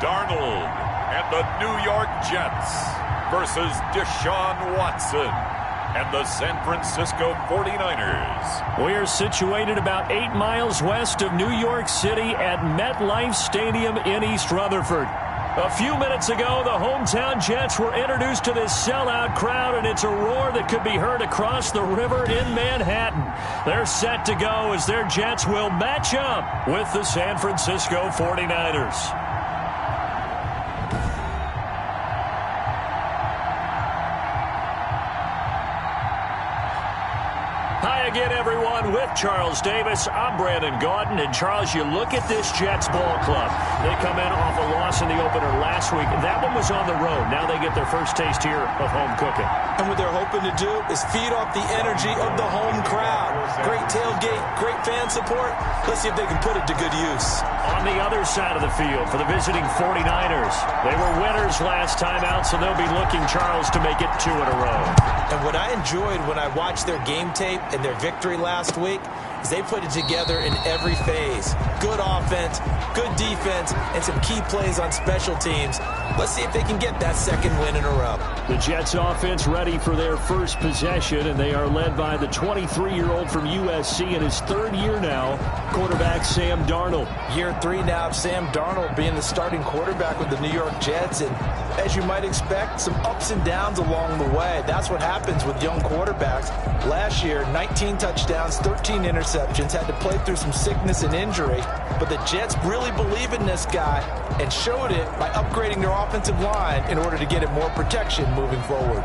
Darnold and the New York Jets versus Deshaun Watson and the San Francisco 49ers. We are situated about 8 miles west of New York City at MetLife Stadium in East Rutherford. A few minutes ago, the hometown Jets were introduced to this sellout crowd, and it's a roar that could be heard across the river in Manhattan. They're set to go as their Jets will match up with the San Francisco 49ers. Hi again, everyone. With Charles Davis, I'm Brandon Gaudin. And, Charles, you look at this Jets ball club. They come in off a loss in the opener last week. That one was on the road. Now they get their first taste here of home cooking. And what they're hoping to do is feed off the energy of the home crowd. Great tailgate, great fan support. Let's see if they can put it to good use. On the other side of the field for the visiting 49ers. They were winners last time out, so they'll be looking, Charles, to make it 2 in a row. And what I enjoyed when I watched their game tape and their victory last week is they put it together in every phase. Good offense, good defense, and some key plays on special teams. Let's see if they can get that second win in a row. The Jets offense ready for their first possession, and they are led by the 23-year-old from USC in his 3rd year now, quarterback Sam Darnold. Year 3 now of Sam Darnold being the starting quarterback with the New York Jets, and as you might expect, some ups and downs along the way. That's what happens with young quarterbacks. Last year, 19 touchdowns, 13 interceptions, had to play through some sickness and injury, but the Jets really believe in this guy and showed it by upgrading their offensive line in order to get him more protection moving forward.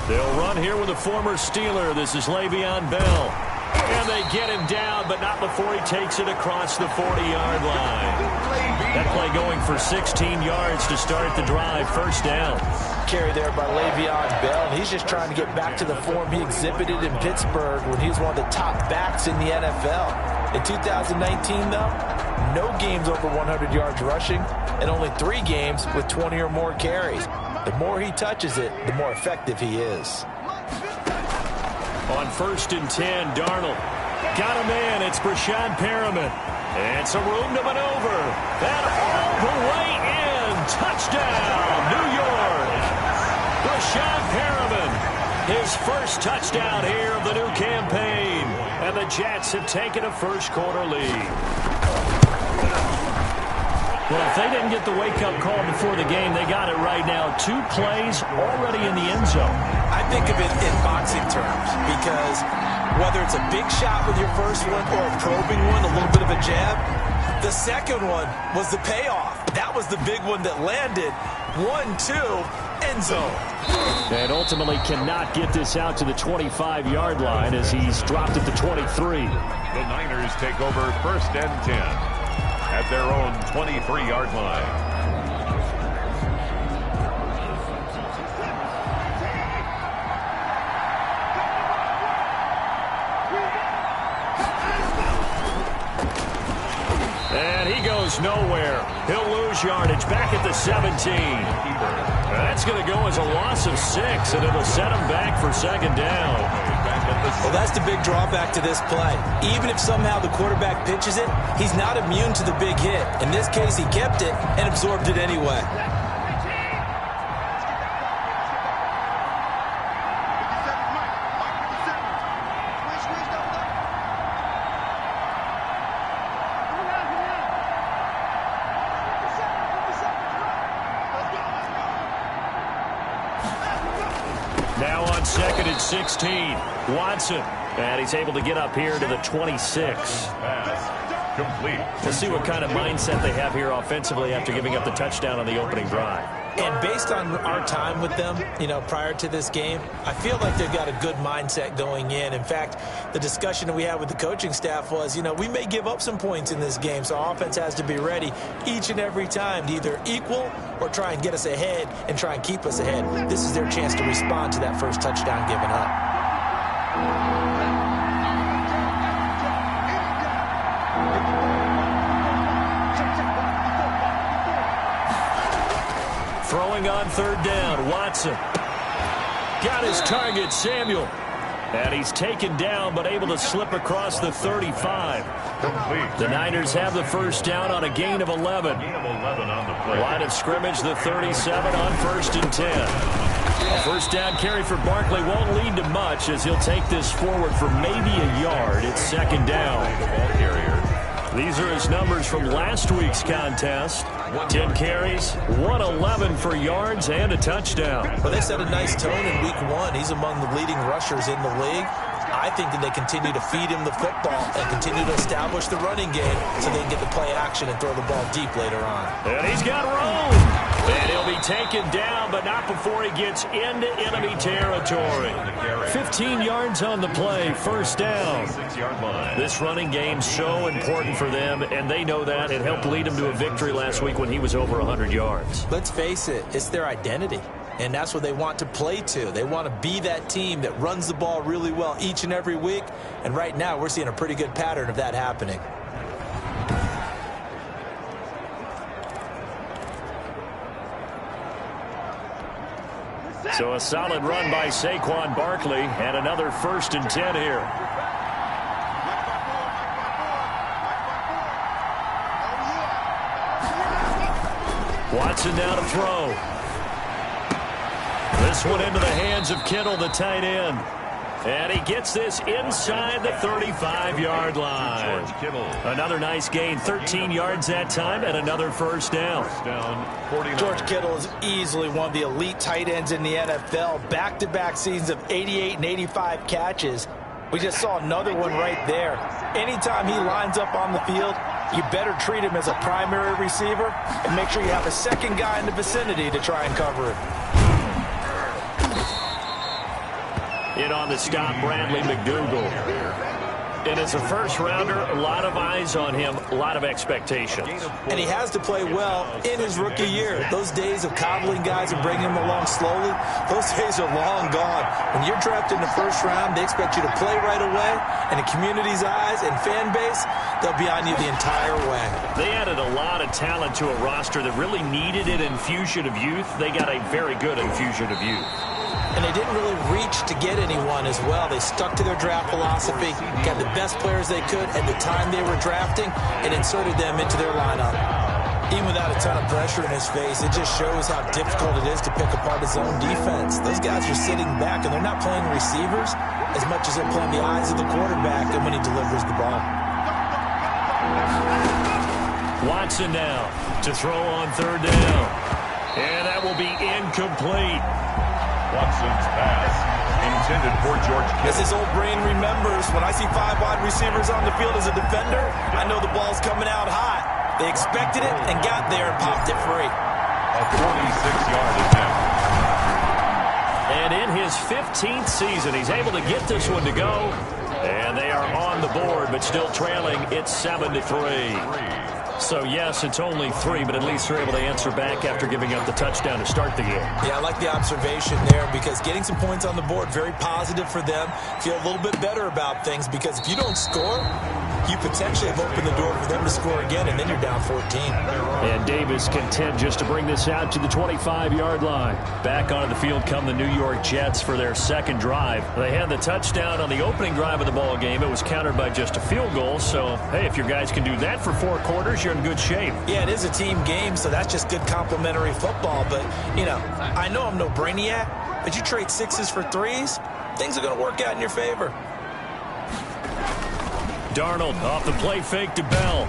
They'll run here with a former Steeler. This is Le'Veon Bell. And they get him down, but not before he takes it across the 40-yard line. That play going for 16 yards to start the drive. First down. Carry there by Le'Veon Bell. He's just trying to get back to the form he exhibited in Pittsburgh when he was one of the top backs in the NFL. In 2019, though, no games over 100 yards rushing and only 3 games with 20 or more carries. The more he touches it, the more effective he is. On 1st and 10, Darnold. Got a man. It's Brashad Perriman. And some room to maneuver. And all the way in. Touchdown, New York. Brashad Perriman. His first touchdown here of the new campaign. And the Jets have taken a first-quarter lead. Well, if they didn't get the wake-up call before the game, they got it right now. 2 plays already in the end zone. I think of it in boxing terms because whether it's a big shot with your first one or a probing one, a little bit of a jab, the second one was the payoff. That was the big one that landed. 1-2, end zone. And ultimately cannot get this out to the 25-yard line as he's dropped at the 23. The Niners take over 1st and 10. At their own 23-yard line. And he goes nowhere. He'll lose yardage back at the 17. That's going to go as a loss of 6, and it'll set him back for 2nd down. Well, that's the big drawback to this play. Even if somehow the quarterback pitches it, he's not immune to the big hit. In this case, he kept it and absorbed it anyway. Now on 2nd and 16, Watson. And he's able to get up here to the 26. Complete. We'll see what kind of mindset they have here offensively after giving up the touchdown on the opening drive. And based on our time with them, prior to this game, I feel like they've got a good mindset going in. In fact, the discussion that we had with the coaching staff was, we may give up some points in this game, so our offense has to be ready each and every time to either equal or try and get us ahead and try and keep us ahead. This is their chance to respond to that first touchdown given up. Throwing on third down, Watson. Got his target, Samuel. And he's taken down, but able to slip across the 35. The Niners have the first down on a gain of 11. Line of scrimmage, the 37 on 1st and 10. A first down carry for Barkley won't lead to much as he'll take this forward for maybe a yard. It's 2nd down. These are his numbers from last week's contest. 10 carries, 111 for yards, and a touchdown. Well, they set a nice tone in week 1. He's among the leading rushers in the league. I think that they continue to feed him the football and continue to establish the running game so they can get the play action and throw the ball deep later on. And he's got room. And he'll be taken down, but not before he gets into enemy territory. 15 yards on the play, first down. This running game's so important for them, and they know that. It helped lead them to a victory last week when he was over 100 yards. Let's face it, it's their identity. And that's what they want to play to. They want to be that team that runs the ball really well each and every week. And right now, we're seeing a pretty good pattern of that happening. So a solid run by Saquon Barkley and another 1st and 10 here. Watson now to throw. This one into the hands of Kittle, the tight end. And he gets this inside the 35-yard line. Another nice gain, 13 yards that time, and another first down. George Kittle is easily one of the elite tight ends in the NFL. Back-to-back seasons of 88 and 85 catches. We just saw another one right there. Anytime he lines up on the field, you better treat him as a primary receiver and make sure you have a second guy in the vicinity to try and cover him. In on the stop, Bradley McDougald. And as a first-rounder, a lot of eyes on him, a lot of expectations. And he has to play well in his rookie year. Those days of coddling guys and bringing them along slowly, those days are long gone. When you're drafted in the first round, they expect you to play right away. And the community's eyes and fan base, they'll be on you the entire way. They added a lot of talent to a roster that really needed an infusion of youth. They got a very good infusion of youth. And they didn't really reach to get anyone as well. They stuck to their draft philosophy, got the best players they could at the time they were drafting, and inserted them into their lineup. Even without a ton of pressure in his face, it just shows how difficult it is to pick apart his own defense. Those guys are sitting back, and they're not playing receivers as much as they're playing the eyes of the quarterback and when he delivers the ball. Watson now to throw on third down. And that will be incomplete. Watson's pass intended for George Kittle. As his old brain remembers, when I see 5 wide receivers on the field as a defender, I know the ball's coming out hot. They expected it and got there and popped it free. A 46-yard attempt. And in his 15th season, he's able to get this one to go. And they are on the board, but still trailing. It's 7-3. So, yes, it's only 3, but at least they're able to answer back after giving up the touchdown to start the game. Yeah, I like the observation there because getting some points on the board, very positive for them. Feel a little bit better about things because if you don't score, you potentially have opened the door for them to score again, and then you're down 14. And Davis content just to bring this out to the 25-yard line. Back onto the field come the New York Jets for their second drive. They had the touchdown on the opening drive of the ball game. It was countered by just a field goal. So, hey, if your guys can do that for 4 quarters, you're in good shape. Yeah, it is a team game, so that's just good complimentary football. But, you know, I know I'm no brainiac, but you trade 6s for 3s, things are going to work out in your favor. Darnold off the play fake to Bell.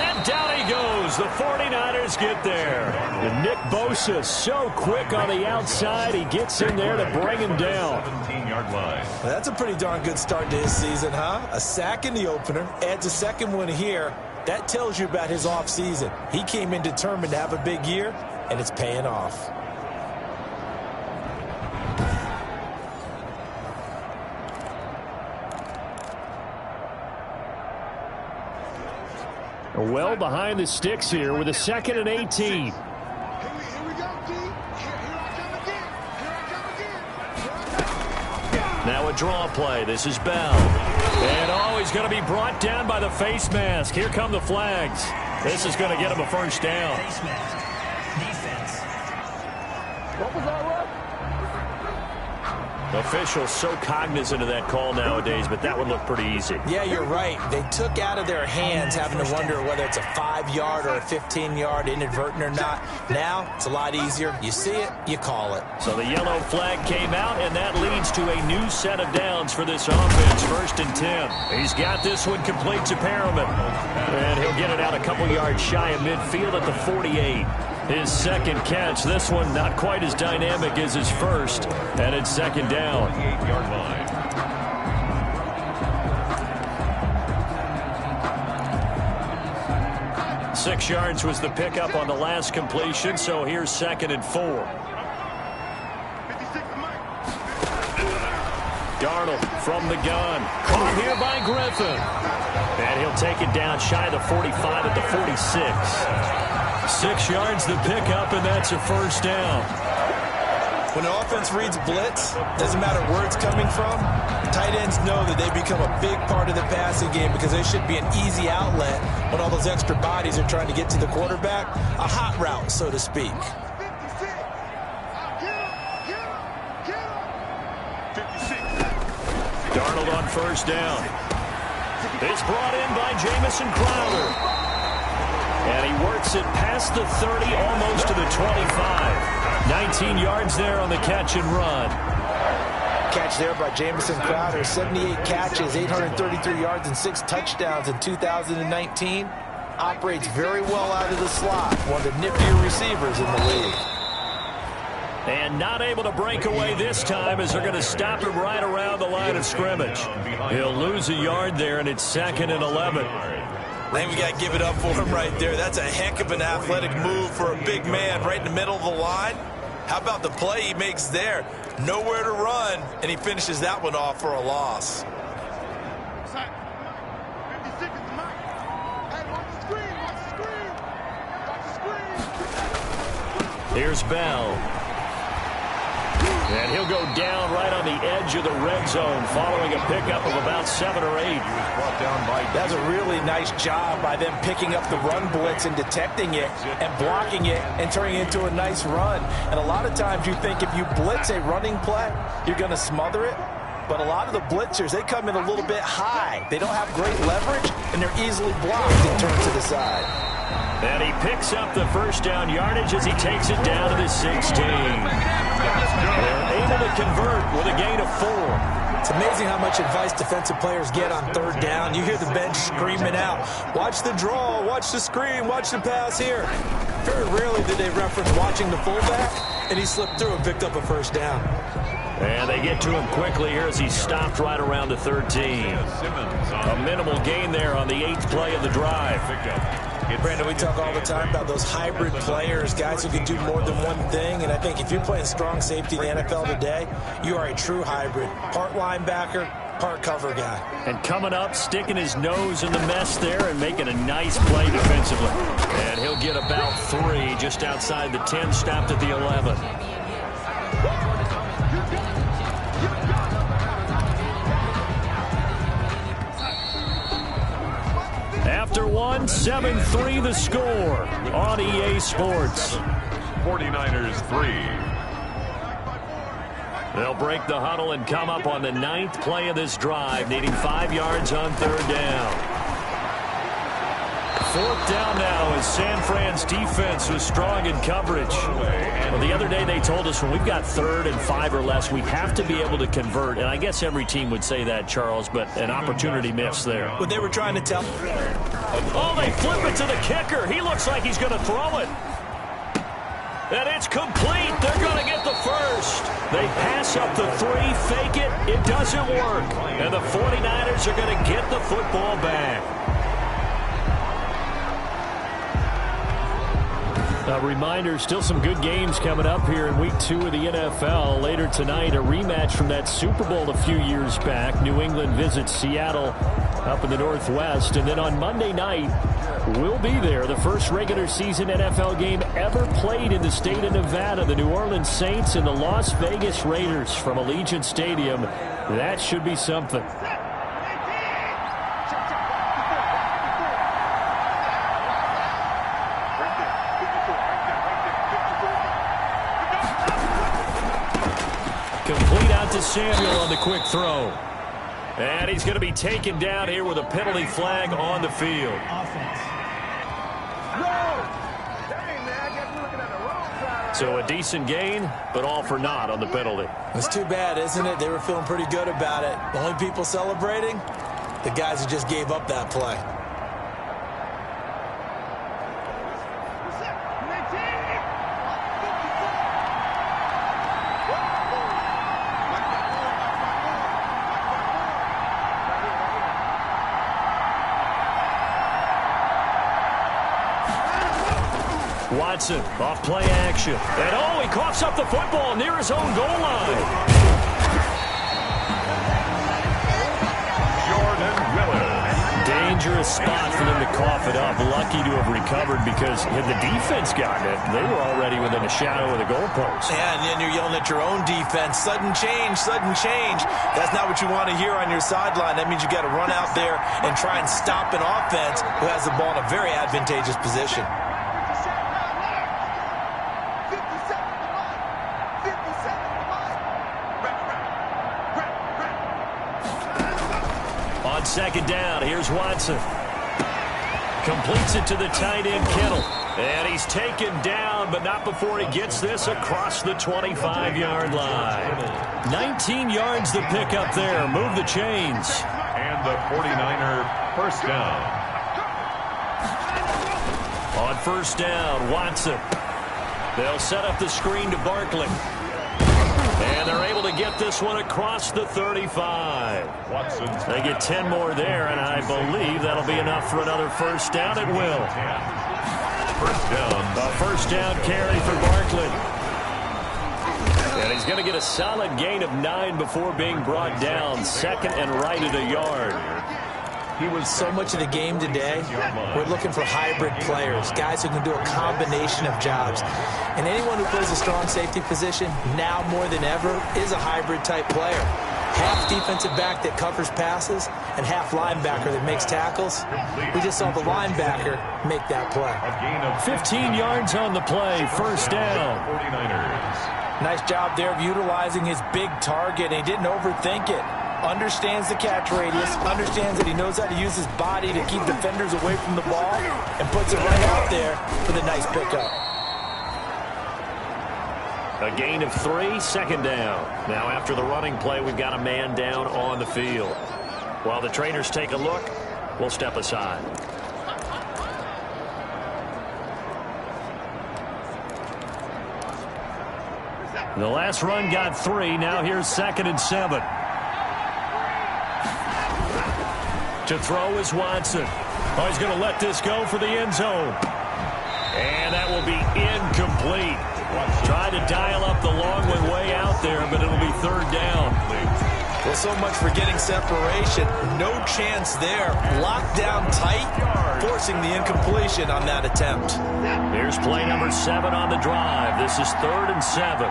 And down he goes. The 49ers get there. And Nick Bosa so quick on the outside. He gets in there to bring him down. 17-yard line. Well, that's a pretty darn good start to his season, huh? A sack in the opener, adds a second one here. That tells you about his offseason. He came in determined to have a big year, and it's paying off. Well behind the sticks here with a 2nd and 18. Now a draw play. This is Bell. And oh, he's going to be brought down by the face mask. Here come the flags. This is going to get him a first down. Face mask. Defense. What was that, ref? Officials so cognizant of that call nowadays, but that would look pretty easy. Yeah, you're right. They took out of their hands having to wonder whether it's a 5-yard or a 15-yard inadvertent or not. Now, it's a lot easier. You see it, you call it. So the yellow flag came out, and that leads to a new set of downs for this offense. 1st and 10. He's got this one complete to Perriman. And he'll get it out a couple yards shy of midfield at the 48. His second catch, this one not quite as dynamic as his first, and it's 2nd down. 8-yard line. Six yards was the pickup on the last completion, so here's 2nd and 4. Darnold from the gun. Caught here by Griffin. And he'll take it down shy of the 45 at the 46. 6 yards the pickup, and that's a 1st down. When an offense reads blitz, doesn't matter where it's coming from, tight ends know that they become a big part of the passing game because they should be an easy outlet when all those extra bodies are trying to get to the quarterback. A hot route, so to speak. Darnold on 1st down. It's brought in by Jamison Crowder. And he works it past the 30, almost to the 25. 19 yards there on the catch and run. Catch there by Jamison Crowder. 78 catches, 833 yards, and 6 touchdowns in 2019. Operates very well out of the slot. One of the niftier receivers in the league. And not able to break away this time as they're going to stop him right around the line of scrimmage. He'll lose a yard there, and it's 2nd and 11. I think we got to give it up for him right there. That's a heck of an athletic move for a big man right in the middle of the line. How about the play he makes there? Nowhere to run, and he finishes that one off for a loss. Here's Bell. And he'll go down right on the edge of the red zone following a pickup of about 7 or 8. He was brought down by... That's a really nice job by them picking up the run blitz and detecting it and blocking it and turning it into a nice run. And a lot of times you think if you blitz a running play, you're going to smother it. But a lot of the blitzers, they come in a little bit high. They don't have great leverage, and they're easily blocked and turned to the side. And he picks up the 1st down yardage as he takes it down to the 16. They're able to convert with a gain of 4. It's amazing how much advice defensive players get on 3rd down. You hear the bench screaming out, watch the draw, watch the screen, watch the pass here. Very rarely did they reference watching the fullback, and he slipped through and picked up a 1st down. And they get to him quickly here as he stopped right around the 13. A minimal gain there on the 8th play of the drive. Brandon, we talk all the time about those hybrid players, guys who can do more than one thing. And I think if you're playing strong safety in the NFL today, you are a true hybrid. Part linebacker, part cover guy. And coming up, sticking his nose in the mess there and making a nice play defensively. And he'll get about 3 just outside the 10, stopped at the 11. After 1, 7-3 the score on EA Sports. 49ers 3. They'll break the huddle and come up on the 9th play of this drive, needing 5 yards on 3rd down. 4th down now as San Fran's defense was strong in coverage. Well, the other day they told us when we've got 3rd and 5 or less, we have to be able to convert. And I guess every team would say that, Charles, but an opportunity missed there. What they were trying to tell. Oh, they flip it to the kicker. He looks like he's going to throw it. And it's complete. They're going to get the 1st. They pass up the 3, fake it. It doesn't work. And the 49ers are going to get the football back. A reminder, still some good games coming up here in Week 2 of the NFL. Later tonight, a rematch from that Super Bowl a few years back. New England visits Seattle up in the Northwest. And then on Monday night, we'll be there. The first regular season NFL game ever played in the state of Nevada. The New Orleans Saints and the Las Vegas Raiders from Allegiant Stadium. That should be something. Complete out to Samuel on the quick throw. And he's going to be taken down here with a penalty flag on the field. So a decent gain, but all for naught on the penalty. It's too bad, isn't it? They were feeling pretty good about it. The only people celebrating, the guys who just gave up that play. Watson, off play action. And oh, he coughs up the football near his own goal line. Jordan Miller. Dangerous spot for them to cough it up. Lucky to have recovered because had the defense gotten it, they were already within a shadow of the goalpost. Yeah, and then you're yelling at your own defense. Sudden change, sudden change. That's not what you want to hear on your sideline. That means you got to run out there and try and stop an offense who has the ball in a very advantageous position. On second down, here's Watson. Completes it to the tight end, Kittle. And he's taken down, but not before he gets this across the 25-yard line. 19 yards to pick up there. Move the chains. And the 49er first down. On first down, Watson. They'll set up the screen to Barkley. And they're able to get this one across the 35. They get 10 more there, and I believe that'll be enough for another first down. It will. First down. A first down carry for Barkley. And he's going to get a solid gain of 9 before being brought down. Second and right at a yard. So much of the game today, we're looking for hybrid players, guys who can do a combination of jobs. And anyone who plays a strong safety position, now more than ever, is a hybrid type player. Half defensive back that covers passes and half linebacker that makes tackles. We just saw the linebacker make that play. 15 yards on the play, first down. 49ers. Nice job there of utilizing his big target, and he didn't overthink it. Understands the catch radius, understands that he knows how to use his body to keep defenders away from the ball, and puts it right out there for the nice pickup. A gain of 3, second down. Now after the running play, we've got a man down on the field. While the trainers take a look, we'll step aside. The last run got 3. Now here's second and 7. To throw is Watson. Oh, he's going to let this go for the end zone. And that will be incomplete. Tried to dial up the long way out there, but it'll be third down. Well, so much for getting separation. No chance there. Locked down tight, forcing the incompletion on that attempt. Here's play number 7 on the drive. This is third and 7.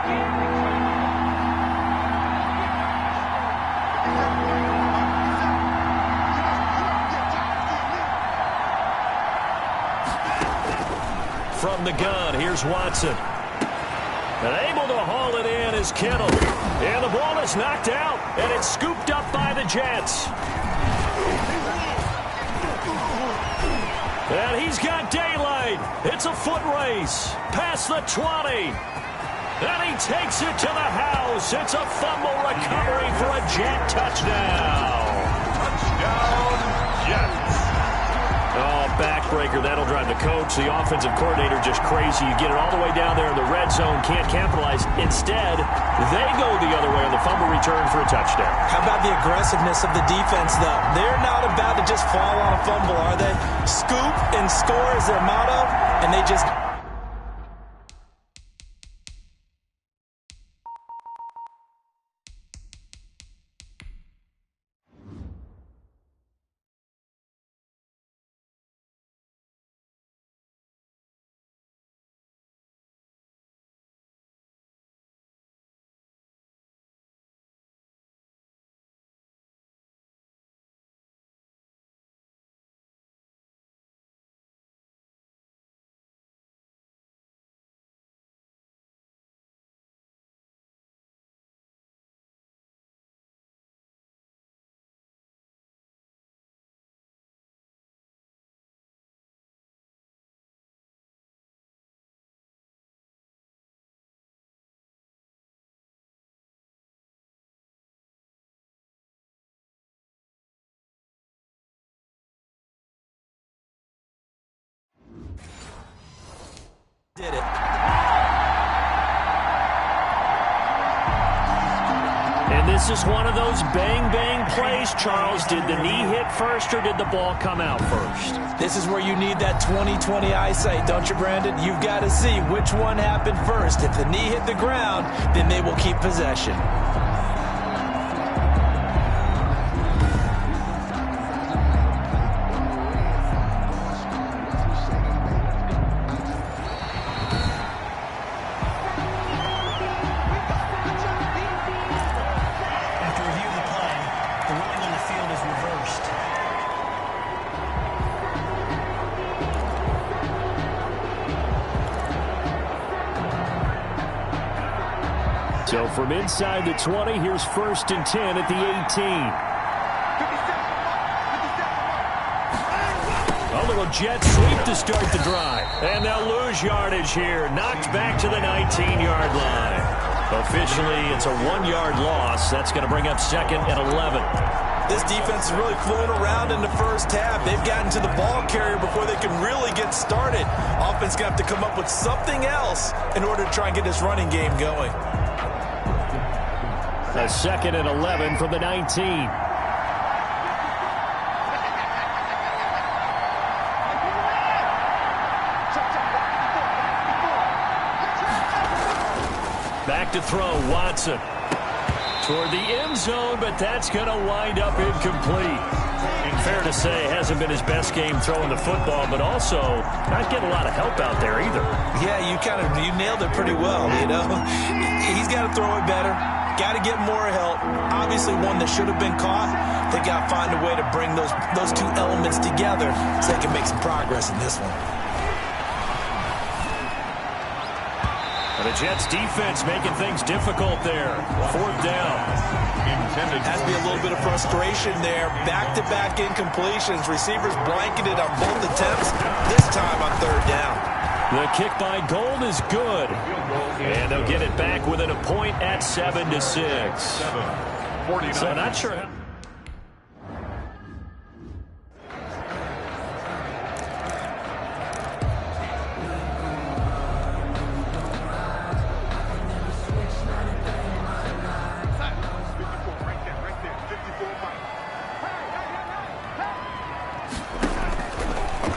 From the gun, here's Watson. And able to haul it in is Kittle. And the ball is knocked out, and it's scooped up by the Jets. And he's got daylight. It's a foot race. Past the 20. And he takes it to the house. It's a fumble recovery for a Jet touchdown. Touchdown, Jets. Oh, backbreaker. That'll drive the coach, the offensive coordinator, just crazy. You get it all the way down there in the red zone, can't capitalize. Instead, they go the other way on the fumble return for a touchdown. How about the aggressiveness of the defense, though? They're not about to just fall on a fumble, are they? Scoop and score is their motto, and they just Did it. And this is one of those bang-bang plays, Charles. Did the knee hit first or did the ball come out first? This is where you need that 20/20 eyesight, don't you, Brandon? You've got to see which one happened first. If the knee hit the ground, then they will keep possession. So from inside the 20, here's 1st and 10 at the 18. A little jet sweep to start the drive. And they'll lose yardage here. Knocked back to the 19-yard line. Officially, it's a 1-yard loss. That's going to bring up 2nd and 11. This defense is really flown around in the first half. They've gotten to the ball carrier before they can really get started. Offense going to have to come up with something else in order to try and get this running game going. A 2nd and 11 from the 19. Back to throw, Watson. Toward the end zone, but that's going to wind up incomplete. Fair to say, hasn't been his best game throwing the football, but also not getting a lot of help out there either. Yeah, you nailed it pretty well, you know. He's got to throw it better. Got to get more help. Obviously one that should have been caught. They got to find a way to bring those two elements together so they can make some progress in this one. And the Jets defense making things difficult there. 4th down. Has to be a little bit of frustration there. Back-to-back incompletions. Receivers blanketed on both attempts. This time on 3rd down. The kick by Gold is good. And they'll get it back within a point at 7-6. So not sure how.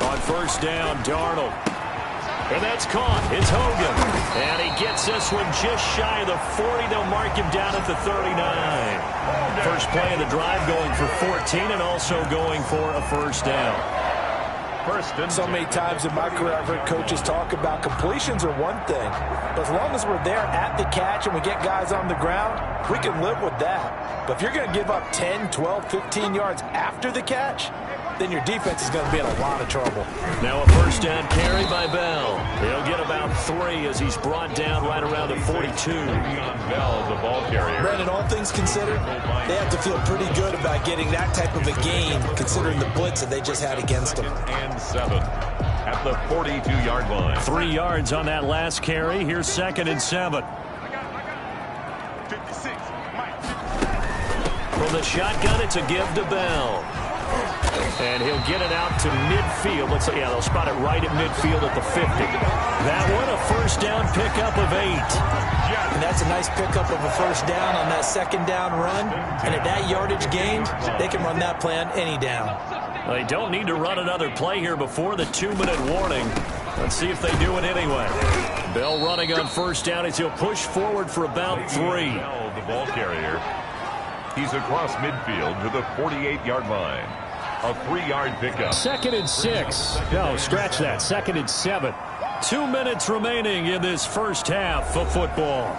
On 1st down, Darnold. And that's caught. It's Hogan. And he gets this one just shy of the 40. They'll mark him down at the 39. First play of the drive going for 14 and also going for a 1st down. So many times in my career I've heard coaches talk about completions are one thing. But as long as we're there at the catch and we get guys on the ground, we can live with that. But if you're going to give up 10, 12, 15 yards after the catch, then your defense is going to be in a lot of trouble. Now a 1st down carry by Bell. He'll get about 3 as he's brought down right around the 42. Bell, the ball carrier. Brandon, all things considered, they have to feel pretty good about getting that type of a gain considering the blitz that they just had against them. 2nd and 7 at the 42-yard line. 3 yards on that last carry. Here's 2nd and 7. From the shotgun, it's a give to Bell. And he'll get it out to midfield. Let's see, yeah, they'll spot it right at midfield at the 50. That one, a 1st down pickup of 8. And that's a nice pickup of a 1st down on that 2nd down run. And at that yardage gained, they can run that play on any down. They don't need to run another play here before the 2-minute warning. Let's see if they do it anyway. Bell running on 1st down as he'll push forward for about 3. The ball carrier. He's across midfield to the 48-yard line. A 3-yard pickup. 2nd and 6. No, scratch that. 2nd and 7. 2 minutes remaining in this first half of football.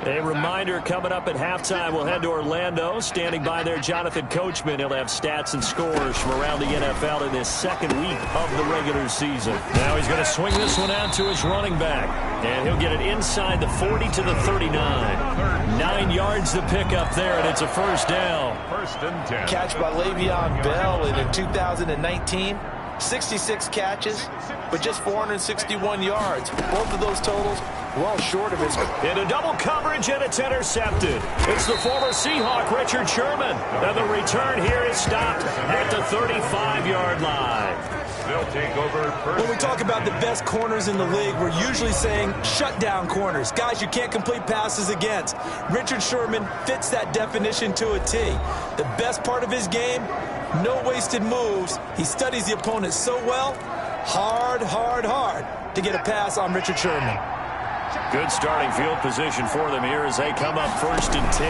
A reminder coming up at halftime, we'll head to Orlando. Standing by there, Jonathan Coachman. He'll have stats and scores from around the NFL in this 2nd week of the regular season. Now he's going to swing this one out to his running back. And he'll get it inside the 40 to the 39. 9 yards to pick up there, and it's a 1st down. 1st and 10. Catch by Le'Veon Bell, and in 2019, 66 catches, but just 461 yards. Both of those totals well short of his. Into double coverage, and it's intercepted. It's the former Seahawk, Richard Sherman. And the return here is stopped at the 35-yard line. They'll take over first. When we talk about the best corners in the league, we're usually saying shutdown corners, guys you can't complete passes against. Richard Sherman fits that definition to a T. The best part of his game, no wasted moves. He studies the opponent so well, hard to get a pass on Richard Sherman. Good starting field position for them here as they come up 1st and 10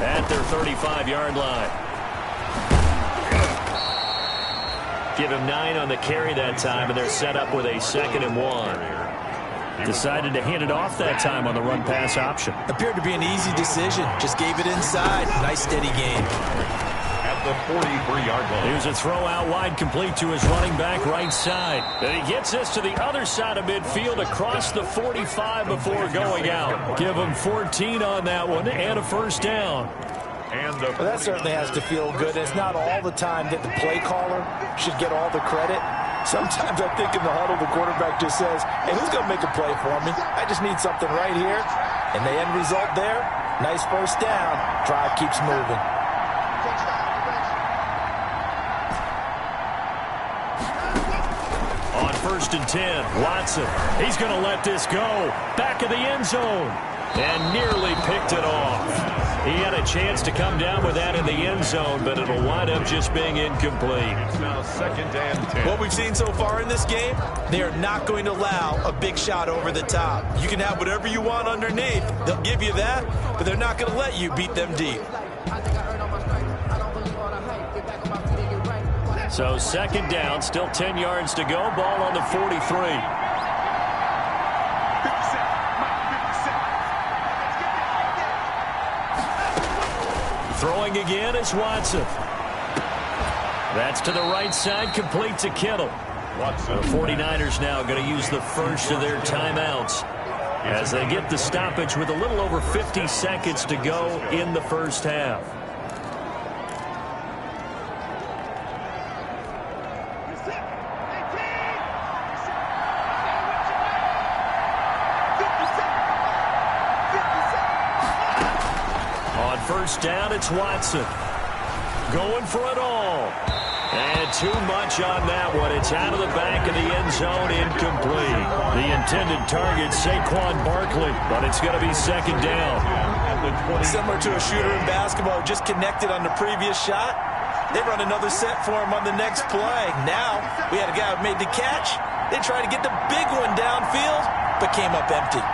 at their 35-yard line. Give him 9 on the carry that time, and they're set up with a 2nd and 1. Decided to hand it off that time on the run-pass option. Appeared to be an easy decision. Just gave it inside. Nice, steady game. At the 43-yard line. Here's a throw out wide, complete to his running back right side. And he gets this to the other side of midfield across the 45 before going out. Give him 14 on that one and a 1st down. Well, that certainly has to feel good. It's not all the time that the play caller should get all the credit. Sometimes I think in the huddle, the quarterback just says, hey, who's going to make a play for me? I just need something right here. And the end result there, nice 1st down. Drive keeps moving. On 1st and 10, Watson. He's going to let this go. Back of the end zone. And nearly picked it off. He had a chance to come down with that in the end zone, but it'll wind up just being incomplete. It's now 2nd and 10. What we've seen so far in this game, they are not going to allow a big shot over the top. You can have whatever you want underneath. They'll give you that, but they're not going to let you beat them deep. So 2nd down, still 10 yards to go. Ball on the 43. Throwing again is Watson. That's to the right side, complete to Kittle. Watson. The 49ers now going to use the first of their timeouts as they get the stoppage with a little over 50 seconds to go in the 1st half. On 1st down, it's Watson. Going for it all. And too much on that one. It's out of the back of the end zone, incomplete. The intended target, Saquon Barkley, but it's going to be 2nd down. Similar to a shooter in basketball, just connected on the previous shot. They run another set for him on the next play. Now, we had a guy who made the catch. They tried to get the big one downfield, but came up empty.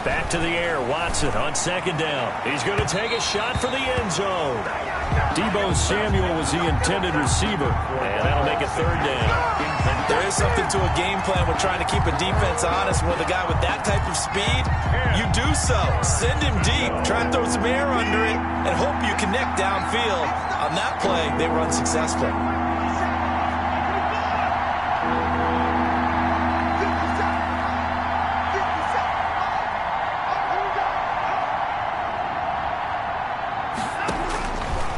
Back to the air, Watson on 2nd down. He's going to take a shot for the end zone. Deebo Samuel was the intended receiver, and that'll make it 3rd down. There is something to a game plan with trying to keep a defense honest. With a guy with that type of speed, you do so. Send him deep, try and throw some air under it, and hope you connect downfield. On that play, they run successful.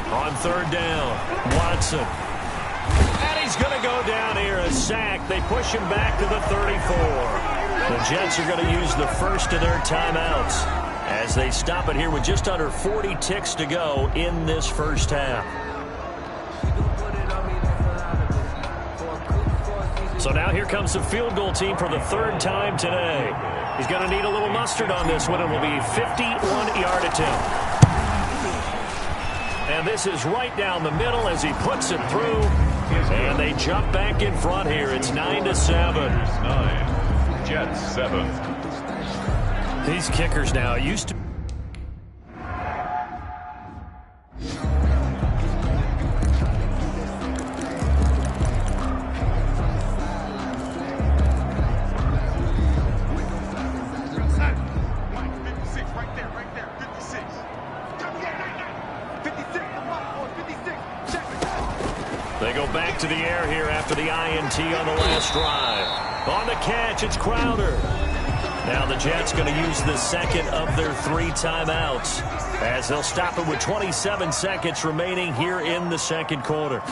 On 3rd down, Watson. And he's going to go down here, a sack. They push him back to the 34. The Jets are going to use the first of their timeouts as they stop it here with just under 40 ticks to go in this 1st half. So now here comes the field goal team for the 3rd time today. He's going to need a little mustard on this one. It will be a 51-yard attempt. And this is right down the middle as he puts it through. And they jump back in front here. It's 9-7. 9. Jets 7. These kickers now used to. They go back to the air here after the INT on the last drive. On the catch, it's Crowder. Now the Jets going to use the 2nd of their 3 timeouts as they'll stop it with 27 seconds remaining here in the 2nd quarter.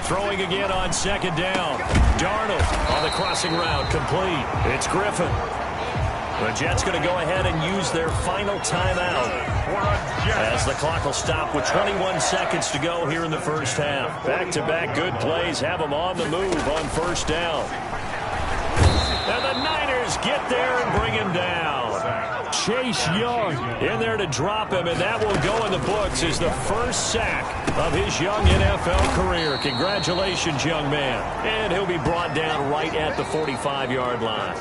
Throwing again on 2nd down. Darnold on the crossing route, complete. It's Griffin. The Jets going to go ahead and use their final timeout as the clock will stop with 21 seconds to go here in the first half. Back-to-back good plays have them on the move on first down. And the Niners get there and bring him down. Chase Young in there to drop him, and that will go in the books as the first sack of his young NFL career. Congratulations, young man. And he'll be brought down right at the 45-yard line.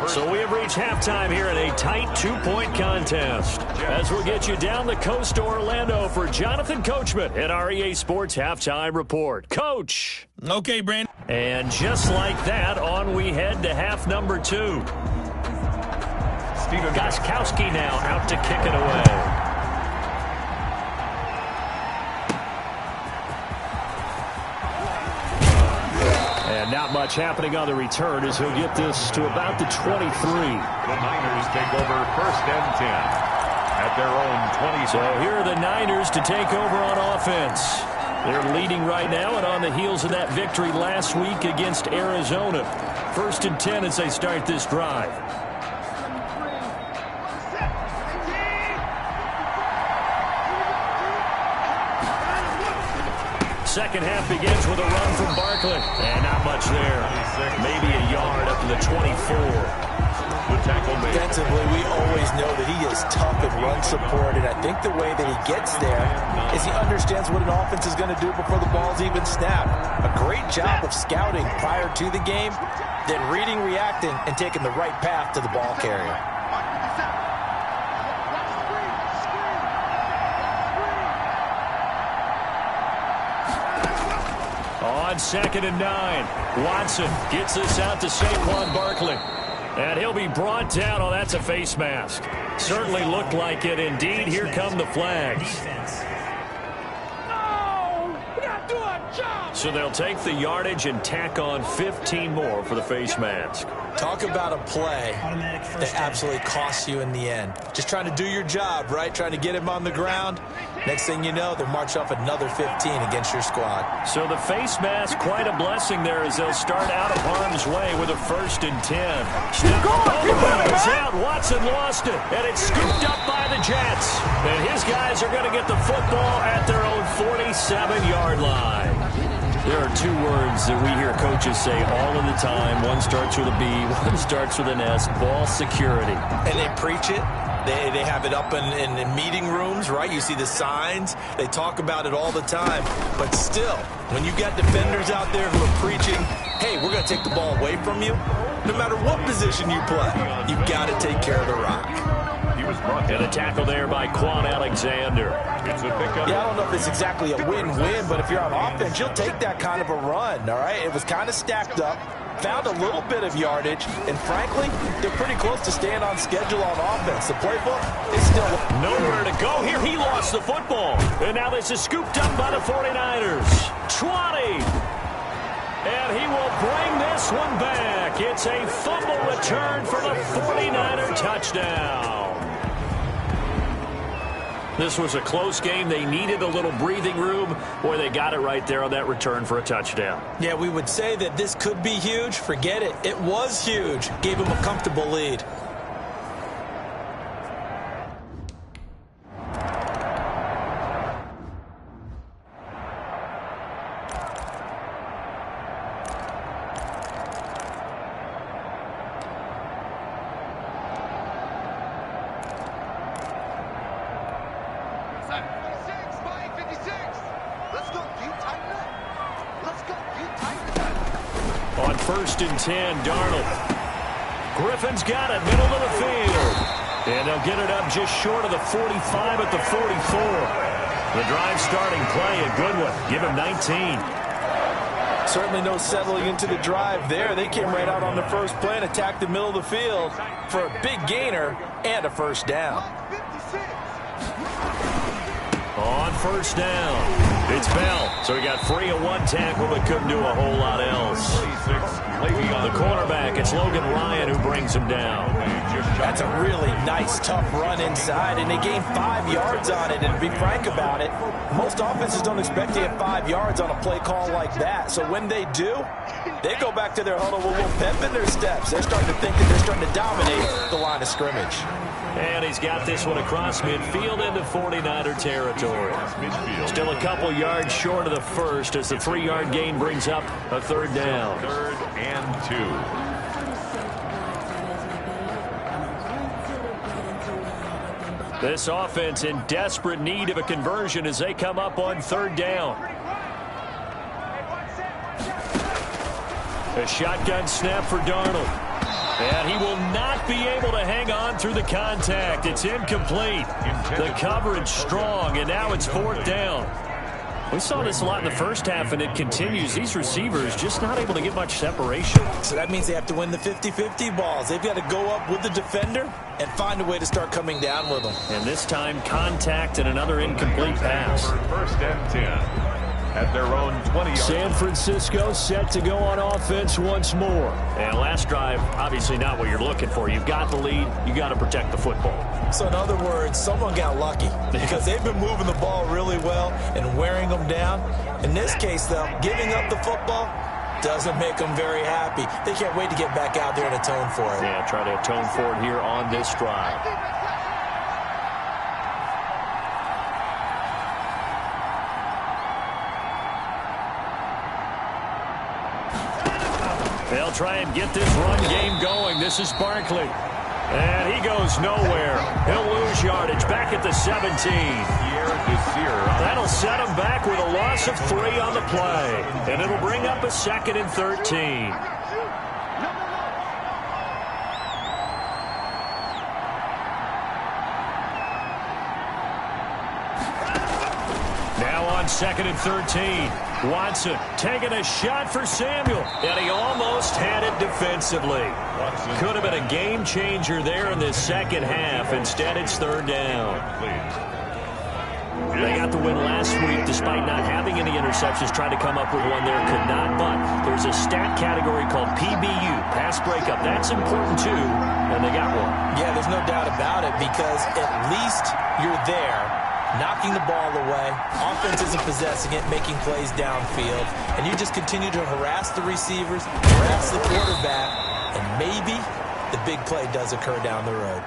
So we have reached halftime here in a tight two-point contest. As we'll get you down the coast to Orlando for Jonathan Coachman at our EA Sports Halftime Report. Coach. Okay, Brandon. And just like that, on we head to half number 2. Gostkowski now out to kick it away. And not much happening on the return as he'll get this to about the 23. The Niners take over first and 10 at their own 20. So here are the Niners to take over on offense. They're leading right now and on the heels of that victory last week against Arizona. First and 10 as they start this drive. Second half begins with a run from Barkley. And not much there. Maybe a yard up to the 24. Defensively, we always know that he is tough and run support, and I think the way that he gets there is he understands what an offense is going to do before the ball's even snapped. A great job of scouting prior to the game, then reading, reacting, and taking the right path to the ball carrier. On second and 9, Watson gets this out to Saquon Barkley. And he'll be brought down. Oh, that's a face mask. Certainly looked like it. Indeed, here come the flags. So they'll take the yardage and tack on 15 more for the face mask. Talk about a play that absolutely costs you in the end. Just trying to do your job, right? Trying to get him on the ground. Next thing you know, they'll march off another 15 against your squad. So the face mask, quite a blessing there as they'll start out of harm's way with a first and 10. Keep going, out. Watson lost it, and it's scooped up by the Jets. And his guys are going to get the football at their own 47-yard line. There are two words that we hear coaches say all of the time. One starts with a B, one starts with an S, ball security. And they preach it. They have it up in meeting rooms, right? You see the signs. They talk about it all the time. But still, when you got defenders out there who are preaching, hey, we're going to take the ball away from you, no matter what position you play, you've got to take care of the rock. And a tackle there by Quan Alexander. Yeah, I don't know if it's exactly a win-win, but if you're on offense, you'll take that kind of a run, all right? It was kind of stacked up, found a little bit of yardage, and frankly, they're pretty close to staying on schedule on offense. The playbook is still nowhere to go here. He lost the football. And now this is scooped up by the 49ers. 20. And he will bring this one back. It's a fumble return for the 49er touchdown. This was a close game. They needed a little breathing room. Boy, they got it right there on that return for a touchdown. Yeah, we would say that this could be huge. Forget it. It was huge. Gave him a comfortable lead. On first and 10, Darnold. Griffin's got it, middle of the field. And they'll get it up just short of the 45 at the 44. The drive starting play, a good one. Give him 19. Certainly no settling into the drive there. They came right out on the first play and attacked the middle of the field for a big gainer and a first down. On first down, it's Bell. So he got free of one tackle but couldn't do a whole lot else. The cornerback, it's Logan Ryan who brings him down. That's a really nice, tough run inside, and they gained 5 yards on it. And to be frank about it, most offenses don't expect to get 5 yards on a play call like that. So when they do, They go back to their huddle with a little pep in their steps. They're starting to think that they're starting to dominate the line of scrimmage. And he's got this one across midfield into 49er territory. Still a couple yards short of the first as the 3-yard gain brings up a third down. 3rd and 2. This offense in desperate need of a conversion as they come up on 3rd down. A shotgun snap for Darnold. And he will not be able to hang on through the contact. It's incomplete. The coverage strong, and now it's 4th down. We saw this a lot in the first half, and it continues. These receivers just not able to get much separation. So that means they have to win the 50-50 balls. They've got to go up with the defender and find a way to start coming down with them. And this time, contact and another incomplete pass. 1st and 10. At their own 20-yard. San Francisco set to go on offense once more. And last drive, obviously not what you're looking for. You've got the lead. You got to protect the football. So in other words, someone got lucky because they've been moving the ball really well and wearing them down. In this case, though, giving up the football doesn't make them very happy. They can't wait to get back out there and atone for it. Yeah, try to atone for it here on this drive. They'll try and get this run game going. This is Barkley. And he goes nowhere. He'll lose yardage back at the 17. That'll set him back with a loss of 3 on the play. And it'll bring up a 2nd and 13. Now on 2nd and 13. Watson taking a shot for Samuel, and he almost had it defensively. Could have been a game changer there in this second half. Instead, it's 3rd down. They got the win last week despite not having any interceptions. Tried to come up with one there, could not. But there's a stat category called PBU, pass breakup. That's important too, and they got one. Yeah, there's no doubt about it because at least you're there, knocking the ball away. Offense isn't possessing it, making plays downfield. And you just continue to harass the receivers, harass the quarterback, and maybe the big play does occur down the road.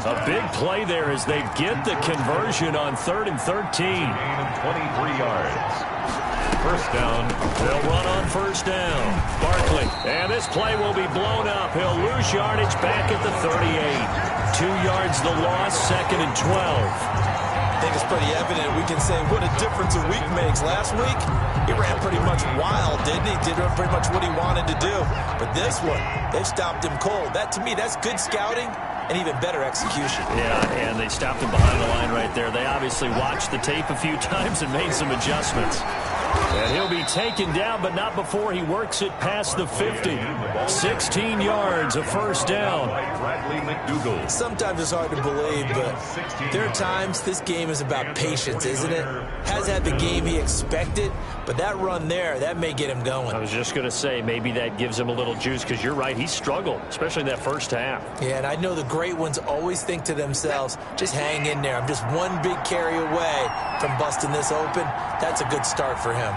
A big play there as they get the conversion on 3rd and 13. 23 yards. 1st down. They'll run on 1st down. Barkley. And this play will be blown up. He'll lose yardage back at the 38. 2 yards the loss, 2nd and 12. I think it's pretty evident. We can say what a difference a week makes. Last week, he ran pretty much wild, didn't he? Did pretty much what he wanted to do. But this one, they've stopped him cold. That, to me, that's good scouting and even better execution. Yeah, and they stopped him behind the line right there. They obviously watched the tape a few times and made some adjustments. And he'll be taken down, but not before he works it past the 50. 16 yards, a 1st down. Sometimes it's hard to believe, but there are times this game is about patience, isn't it? Has had the game he expected, but that run there, that may get him going. I was just going to say, maybe that gives him a little juice, because you're right, he struggled, especially in that first half. Yeah, and I know the great ones always think to themselves, just hang in there. I'm just one big carry away from busting this open. That's a good start for him.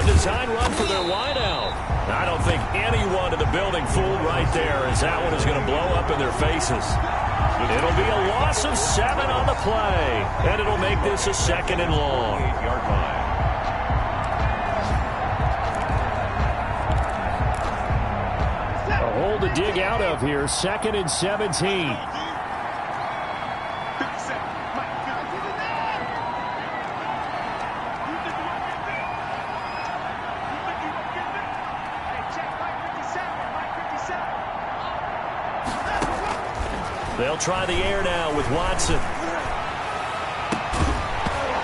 Design run for their wideout. I don't think anyone in the building fooled right there as that one is going to blow up in their faces. It'll be a loss of 7 on the play, and it'll make this a 2nd and long. 8-yard line. A hole to dig out of here, 2nd and 17. They'll try the air now with Watson.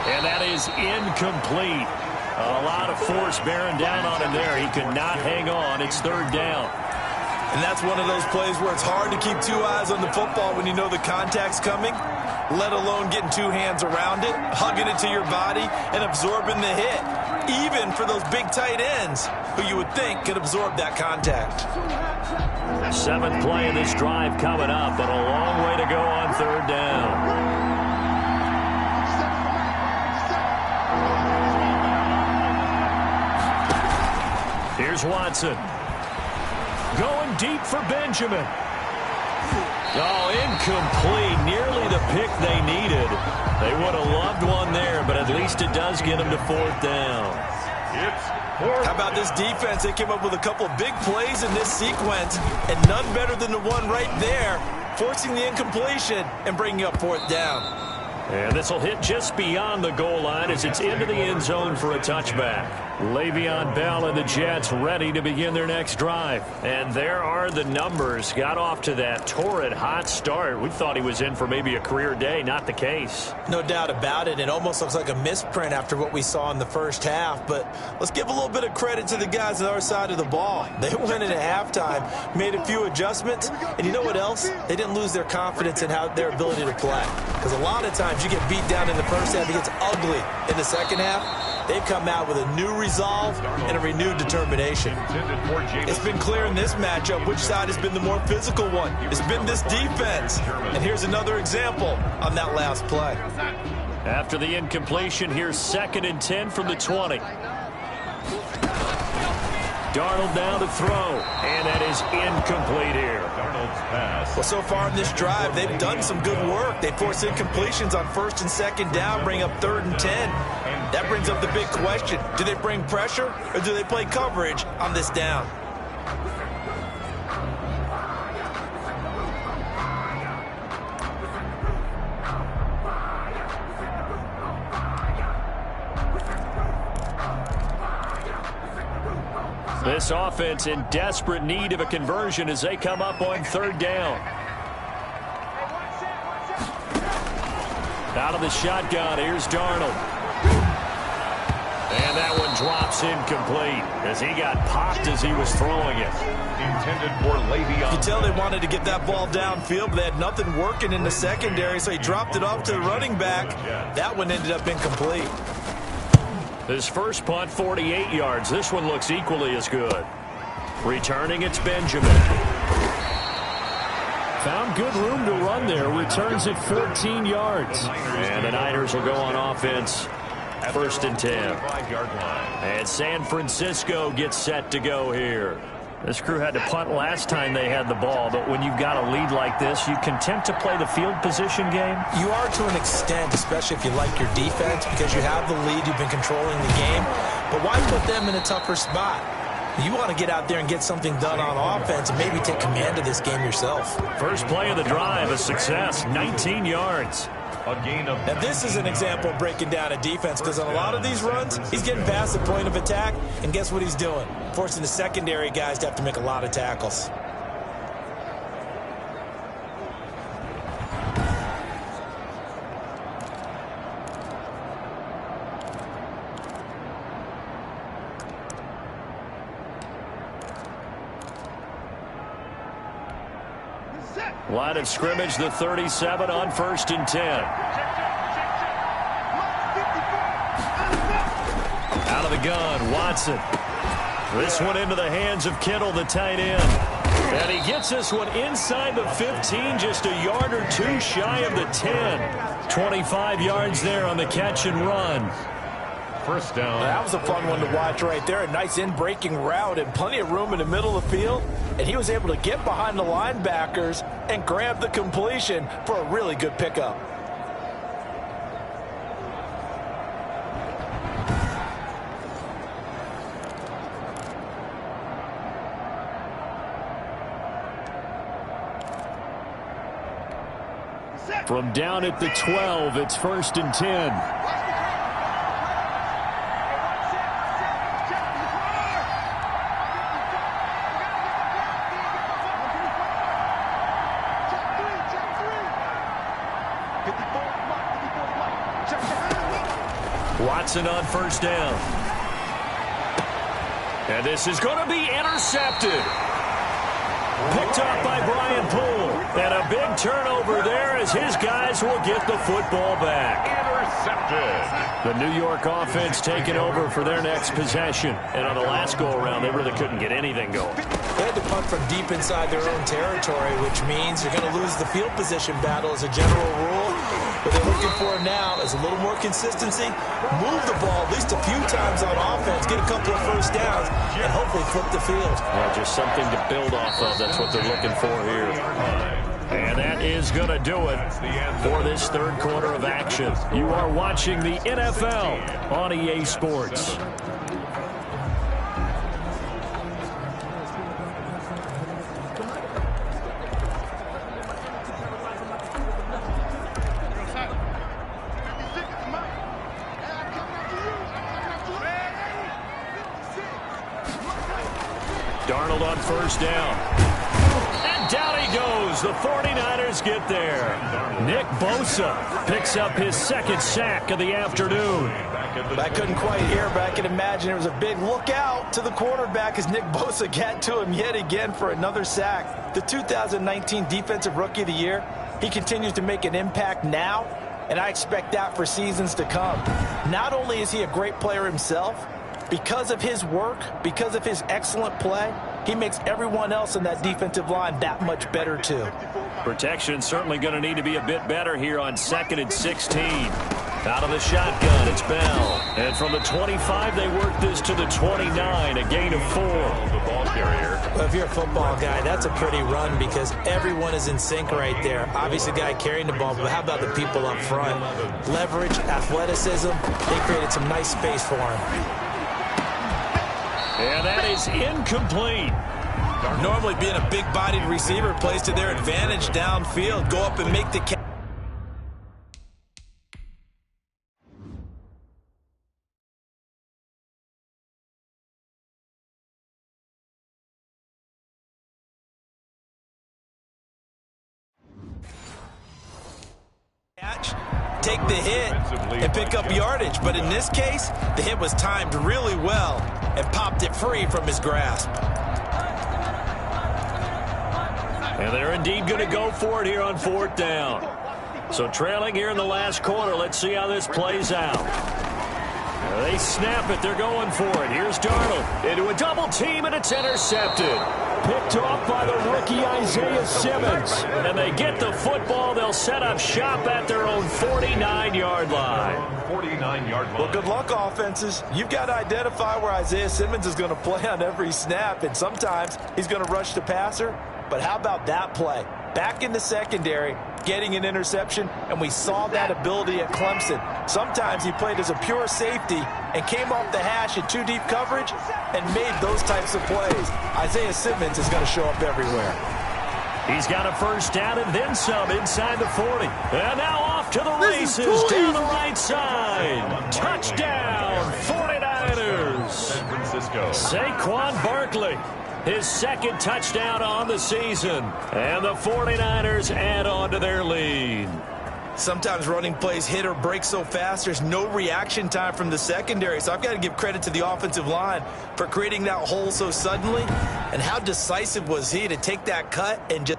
And that is incomplete. A lot of force bearing down on him there. He could not hang on. It's 3rd down. And that's one of those plays where it's hard to keep 2 eyes on the football when you know the contact's coming, let alone getting 2 hands around it, hugging it to your body, and absorbing the hit. even for those big tight ends who you would think could absorb that contact. 7th play of this drive coming up, but a long way to go on 3rd down. Here's Watson. Going deep for Benjamin. Oh, incomplete. Nearly the pick they needed. They would have loved one there, but at least it does get them to 4th down. How about this defense? They came up with a couple of big plays in this sequence, and none better than the one right there, forcing the incompletion and bringing up 4th down. And this will hit just beyond the goal line as it's into the end zone for a touchback. Le'Veon Bell and the Jets ready to begin their next drive. And there are the numbers. Got off to that torrid hot start. We thought he was in for maybe a career day. Not the case. No doubt about it. It almost looks like a misprint after what we saw in the first half. But let's give a little bit of credit to the guys on our side of the ball. They went in at halftime, made a few adjustments. And you know what else? They didn't lose their confidence in their ability to play. Because a lot of times you get beat down in the first half, it gets ugly in the second half. They've come out with a new resolve and a renewed determination. It's been clear in this matchup which side has been the more physical one. It's been this defense. And here's another example on that last play. After the incompletion, here's 2nd and 10 from the 20. Darnold down to throw, and that is incomplete here. Well, so far in this drive, they've done some good work. They force incompletions on 1st and 2nd down, bring up 3rd and 10. That brings up the big question. Do they bring pressure, or do they play coverage on this down? This offense in desperate need of a conversion as they come up on 3rd down. Out of the shotgun, here's Darnold. And that one drops incomplete as he got popped as he was throwing it. Intended for Le'Veon. You can tell they wanted to get that ball downfield, but they had nothing working in the secondary, so he dropped it off to the running back. That one ended up incomplete. His first punt, 48 yards. This one looks equally as good. Returning, it's Benjamin. Found good room to run there. Returns it 14 yards. And the Niners will go on offense. 1st and 10. And San Francisco gets set to go here. This crew had to punt last time they had the ball, but when you've got a lead like this, you content to play the field position game? You are to an extent, especially if you like your defense, because you have the lead, you've been controlling the game. But why put them in a tougher spot? You want to get out there and get something done on offense and maybe take command of this game yourself. First play of the drive, a success, 19 yards. Now, this is an example of breaking down a defense, because on a lot of these runs, he's getting past the point of attack, and guess what he's doing? Forcing the secondary guys to have to make a lot of tackles. Line of scrimmage, the 37 on 1st and 10. Out of the gun, Watson. This one into the hands of Kittle, the tight end. And he gets this one inside the 15, just a yard or two shy of the 10. 25 yards there on the catch and run. First down. That was a fun one to watch right there. A nice in-breaking route and plenty of room in the middle of the field. And he was able to get behind the linebackers and grab the completion for a really good pickup. From down at the 12, it's 1st and 10. Watson on 1st down. And this is going to be intercepted. Picked off by Brian Poole. And a big turnover there as his guys will get the football back. intercepted. The New York offense taking over for their next possession. And on the last go-around, they really couldn't get anything going. They had to punt from deep inside their own territory, which means you're going to lose the field position battle as a general rule. What they're looking for now is a little more consistency, move the ball at least a few times on offense, get a couple of first downs, and hopefully flip the field. Yeah, just something to build off of. That's what they're looking for here. And that is going to do it for this third quarter of action. You are watching the NFL on EA Sports. Darnold on first down. And down he goes. The 49ers get there. Nick Bosa picks up his second sack of the afternoon. I couldn't quite hear, but I can imagine it was a big look out to the quarterback as Nick Bosa got to him yet again for another sack. The 2019 Defensive Rookie of the Year, he continues to make an impact now, and I expect that for seasons to come. Not only is he a great player himself, because of his work, because of his excellent play, he makes everyone else in that defensive line that much better too. Protection certainly going to need to be a bit better here on 2nd and 16. Out of the shotgun, it's Bell. And from the 25, they work this to the 29, a gain of 4. The ball carrier. Well, if you're a football guy, that's a pretty run because everyone is in sync right there. Obviously, the guy carrying the ball, but how about the people up front? Leverage, athleticism, they created some nice space for him. And that is incomplete. Normally being a big-bodied receiver plays to their advantage downfield. Go up and make the catch, take the hit, and pick up yardage. But in this case, the hit was timed really well and popped it free from his grasp. And they're indeed going to go for it here on 4th down. So trailing here in the last quarter. Let's see how this plays out. They snap it. They're going for it. Here's Darnold into a double team, and it's intercepted. Picked off by the rookie Isaiah Simmons. And they get the football. They'll set up shop at their own 49-yard line. 49-yard line. Well, good luck, offenses. You've got to identify where Isaiah Simmons is going to play on every snap, and sometimes he's going to rush the passer. But how about that play? Back in the secondary, getting an interception, and we saw that ability at Clemson. Sometimes he played as a pure safety and came off the hash in 2-deep coverage and made those types of plays. Isaiah Simmons is going to show up everywhere. He's got a first down and then some inside the 40. And now off to the races down the right side. Touchdown, 49ers. San Francisco. Saquon Barkley. His second touchdown on the season. And the 49ers add on to their lead. Sometimes running plays hit or break so fast, there's no reaction time from the secondary. So I've got to give credit to the offensive line for creating that hole so suddenly. And how decisive was he to take that cut and just...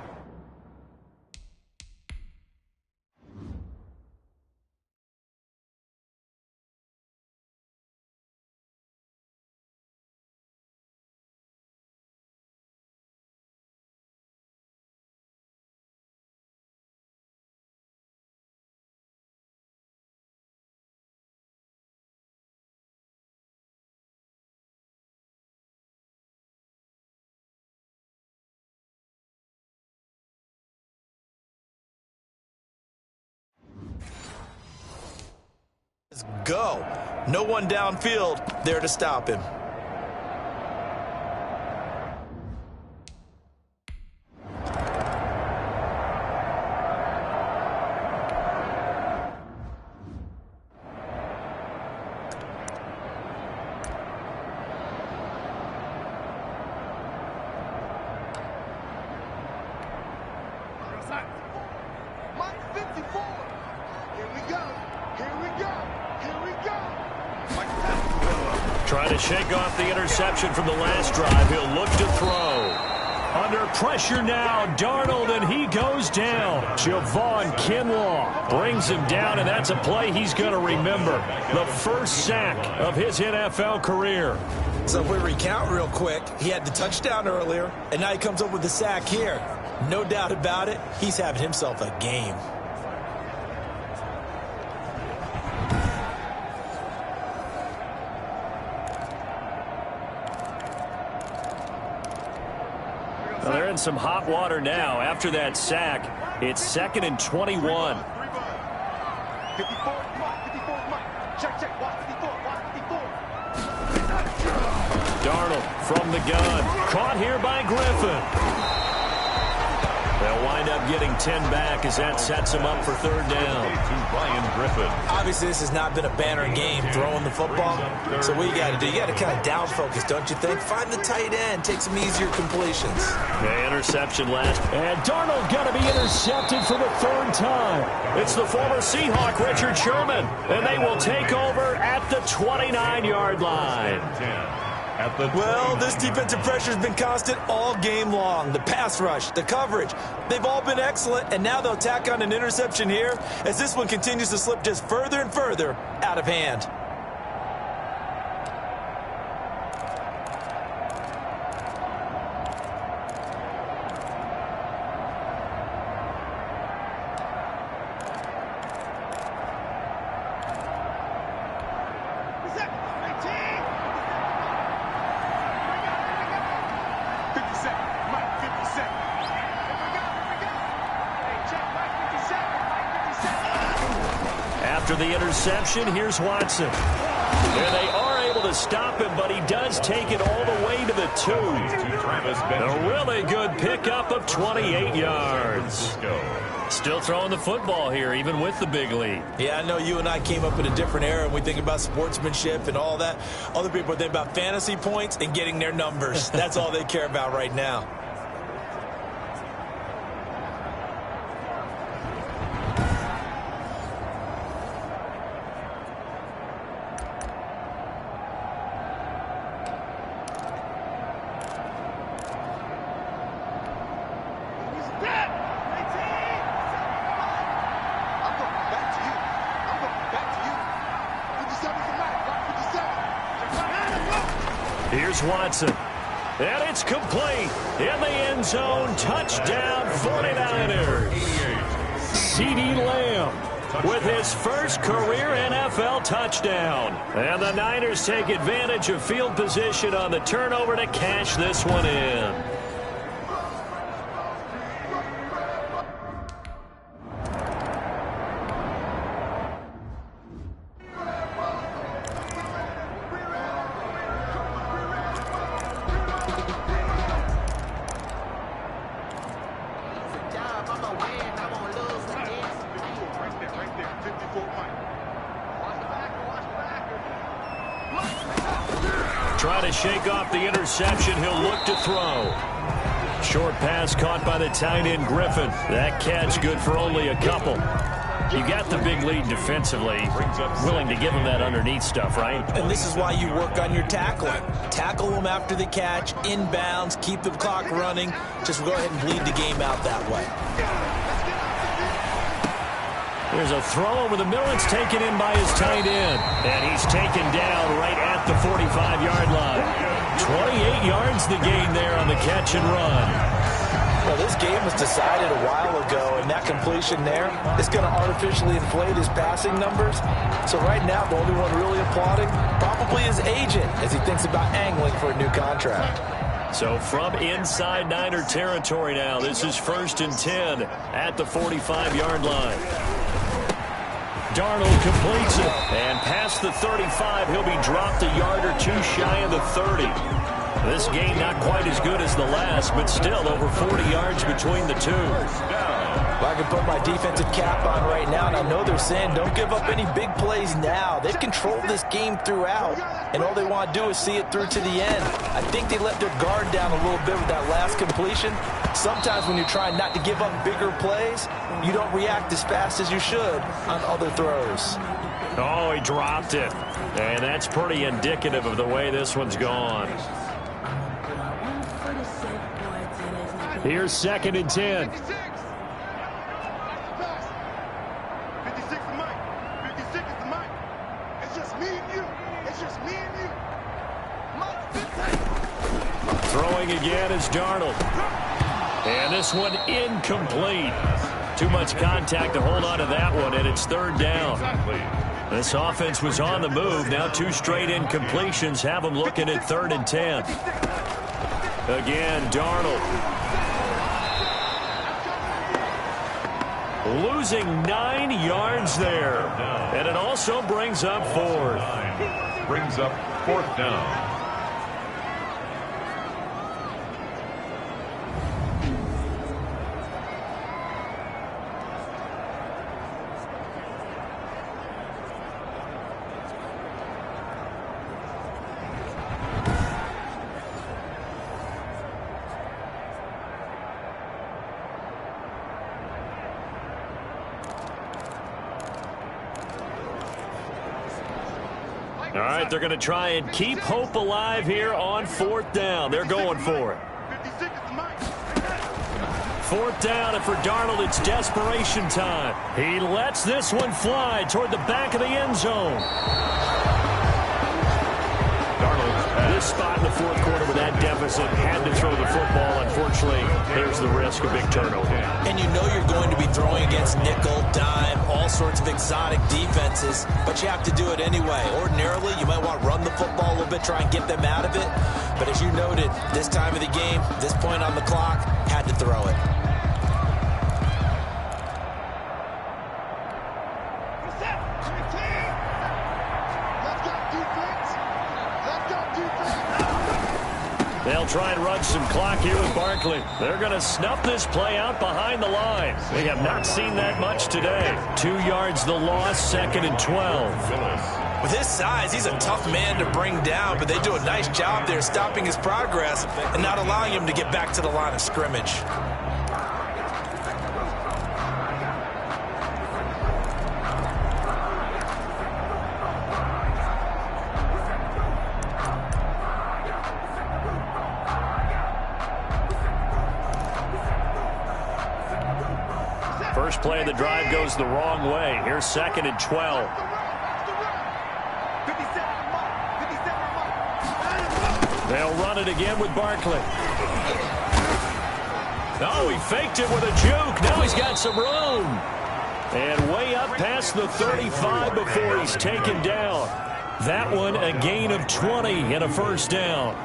go. No one downfield there to stop him. Trying to shake off the interception from the last drive. He'll look to throw. Under pressure now, Darnold, and he goes down. Javon Kinlaw brings him down, and that's a play he's going to remember. The first sack of his NFL career. So if we recount real quick, he had the touchdown earlier, and now he comes up with the sack here. No doubt about it, he's having himself a game. Well, they're in some hot water now. After that sack, it's 2nd and 21. Darnold from the gun. Caught here by Griffin. They'll wind up getting 10 back as that sets them up for 3rd down. To Ryan Griffin. Obviously, this has not been a banner game throwing the football. So what you got to do, you got to kind of down focus, don't you think? Find the tight end, take some easier completions. The interception last. And Darnold going to be intercepted for the 3rd time. It's the former Seahawk, Richard Sherman. And they will take over at the 29-yard line. Well, this defensive pressure has been constant all game long. The pass rush, the coverage, they've all been excellent, and now they'll tack on an interception here as this one continues to slip just further and further out of hand. After the interception, here's Watson. And they are able to stop him, but he does take it all the way to the 2. A really good pickup of 28 yards. Still throwing the football here, even with the big lead. Yeah, I know you and I came up in a different era, and we think about sportsmanship and all that. Other people think about fantasy points and getting their numbers. That's all they care about right now. Here's Watson. And it's complete. In the end zone. Touchdown 49ers. CeeDee Lamb with his first career NFL touchdown. And the Niners take advantage of field position on the turnover to cash this one in. Try to shake off the interception. He'll look to throw. Short pass caught by the tight end Griffin. That catch good for only a couple. You got the big lead defensively. Willing to give him that underneath stuff, right? And this is why you work on your tackling. Tackle them after the catch, inbounds, keep the clock running. Just go ahead and bleed the game out that way. There's a throw over the middle. It's taken in by his tight end. And he's taken down right at the 45-yard line. 28 yards the gain there on the catch and run. Well, this game was decided a while ago, and that completion there is going to artificially inflate his passing numbers. So right now, the only one really applauding probably his agent as he thinks about angling for a new contract. So from inside Niner territory now, this is 1st and 10 at the 45-yard line. Darnold completes it, and past the 35, he'll be dropped a yard or two shy of the 30. This game not quite as good as the last, but still over 40 yards between the two. Well, I can put my defensive cap on right now, and I know they're saying don't give up any big plays now. They've controlled this game throughout, and all they want to do is see it through to the end. I think they let their guard down a little bit with that last completion. Sometimes when you're trying not to give up bigger plays, you don't react as fast as you should on other throws. Oh, he dropped it. And that's pretty indicative of the way this one's gone. Here's 2nd and 10. 56 is Mike. 56 is the Mike. It's just me and you. It's just me and you. Mike, 15. Throwing again is Darnold. And this one incomplete. Too much contact to hold on to that one, and it's 3rd down. This offense was on the move. Now 2 straight incompletions have them looking at 3rd and 10. Again, Darnold. Losing 9 yards there. And it also brings up 4th. Brings up 4th down. All right, they're going to try and keep hope alive here on 4th down. They're going for it. 56 is the Mike. 4th down, and for Darnold, it's desperation time. He lets this one fly toward the back of the end zone. This spot in the 4th quarter with that deficit, had to throw the football. Unfortunately, there's the risk of big turnover. And you know you're going to be throwing against nickel, dime, all sorts of exotic defenses, but you have to do it anyway. Ordinarily, you might want to run the football a little bit, try and get them out of it. But as you noted, this time of the game, this point on the clock, had to throw it. They'll try and run some clock here with Barkley. They're going to snuff this play out behind the line. They have not seen that much today. 2 yards the loss, 2nd and 12. With his size, he's a tough man to bring down, but they do a nice job there stopping his progress and not allowing him to get back to the line of scrimmage. First play of the drive goes the wrong way. Here's 2nd and 12. They'll run it again with Barkley. Oh, he faked it with a juke. Now he's got some room. And way up past the 35 before he's taken down. That one a gain of 20 and a 1st down.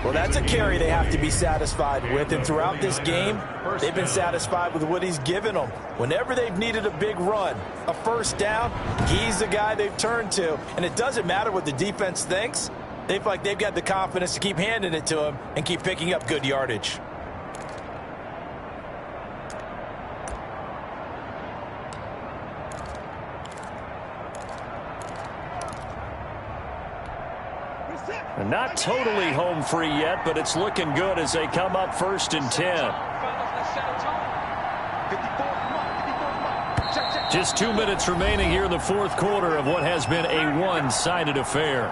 Well, that's a carry they have to be satisfied with, and throughout this game, they've been satisfied with what he's given them. Whenever they've needed a big run, a 1st down, he's the guy they've turned to. And it doesn't matter what the defense thinks. They feel like they've got the confidence to keep handing it to him and keep picking up good yardage. Not totally home free yet, but it's looking good as they come up 1st and 10. Just 2 minutes remaining here in the 4th quarter of what has been a one-sided affair.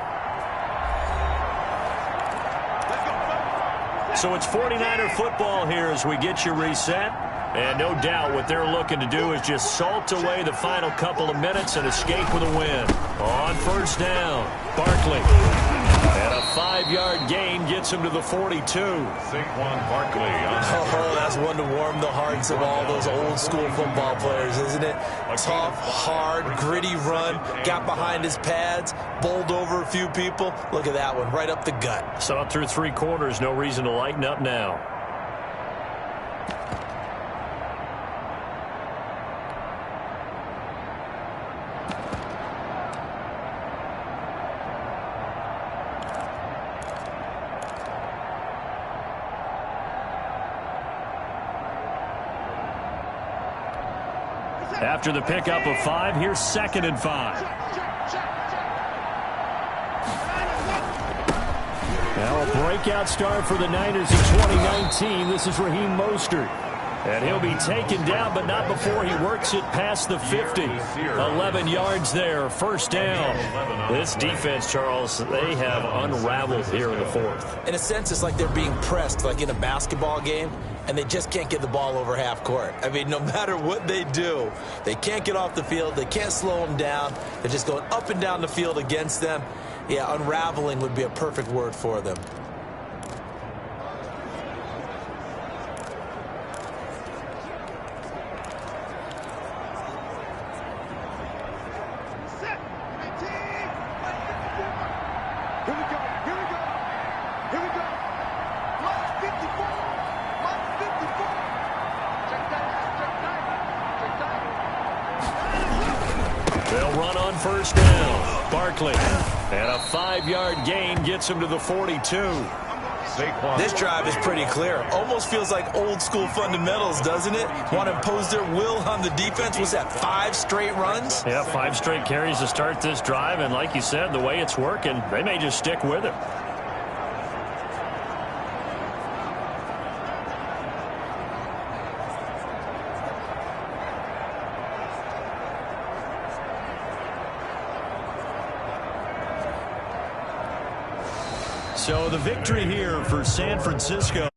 So it's 49er football here as we get you reset. And no doubt what they're looking to do is just salt away the final couple of minutes and escape with a win. On 1st down, Barkley. And a 5-yard gain gets him to the 42. Saquon Barkley. Oh, that's one to warm the hearts of all those old-school football players, isn't it? Tough, hard, gritty run. Got behind his pads, bowled over a few people. Look at that one, right up the gut. Saw it through 3 quarters. No reason to lighten up now. After the pickup of 5, here's 2nd and 5. Now a breakout start for the Niners in 2019. This is Raheem Mostert. And he'll be taken down, but not before he works it past the 50. 11 yards there, 1st down. This defense, Charles, they have unraveled here in the 4th. In a sense, it's like they're being pressed, like in a basketball game, and they just can't get the ball over half court. I mean, no matter what they do, they can't get off the field. They can't slow them down. They're just going up and down the field against them. Yeah, unraveling would be a perfect word for them. They'll run on first down. Barkley. And a 5-yard gain gets him to the 42. This drive is pretty clear. Almost feels like old school fundamentals, doesn't it? Want to impose their will on the defense. Was that 5 straight runs? Yeah, 5 straight carries to start this drive. And like you said, the way it's working, they may just stick with it. So the victory here for San Francisco.